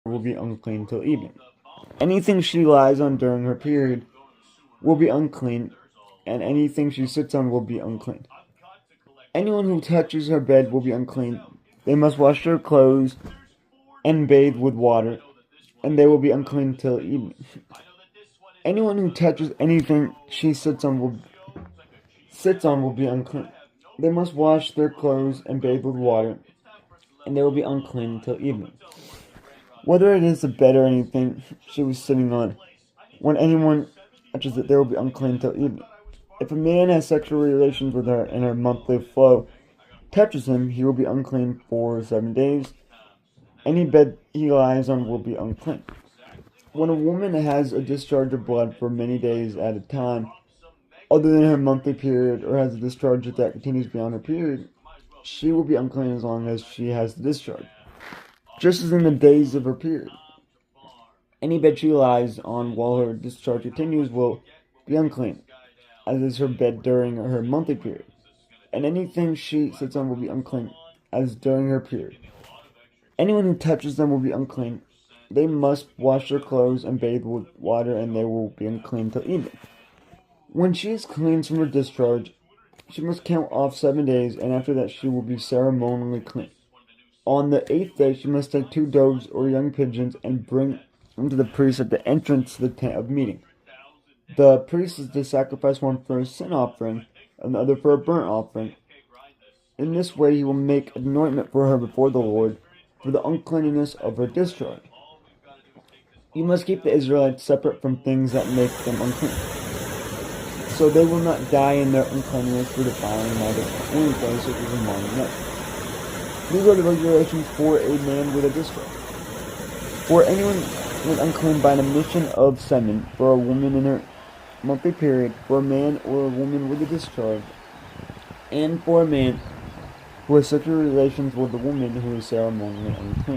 will be unclean till evening. Anything she lies on during her period will be unclean, and anything she sits on will be unclean. Anyone who touches her bed will be unclean. They must wash their clothes and bathe with water, and they will be unclean till evening. Anyone who touches anything she sits on will be unclean. They must wash their clothes and bathe with water, and they will be unclean till evening. Whether it is the bed or anything she was sitting on, when anyone touches it, they will be unclean till evening. If a man has sexual relations with her and her monthly flow touches him, he will be unclean for 7 days. Any bed he lies on will be unclean. When a woman has a discharge of blood for many days at a time, other than her monthly period, or has a discharge that continues beyond her period, she will be unclean as long as she has the discharge, just as in the days of her period. Any bed she lies on while her discharge continues will be unclean, as is her bed during her monthly period. And anything she sits on will be unclean, as during her period. Anyone who touches them will be unclean. They must wash their clothes and bathe with water, and they will be unclean till evening. When she is cleansed from her discharge, she must count off 7 days, and after that she will be ceremonially clean. On the 8th day she must take 2 doves or young pigeons and bring them to the priest at the entrance to the tent of meeting. The priest is to sacrifice one for a sin offering and the other for a burnt offering. In this way he will make anointment for her before the Lord for the uncleanness of her discharge. You must keep the Israelites separate from things that make them unclean, so they will not die in their uncleanness for defiling neither holy places as among them. These are the regulations for a man with a discharge. For anyone who is unclean by an emission of semen, for a woman in her monthly period, for a man or a woman with a discharge, and for a man who has sexual relations with a woman who is ceremonially unclean.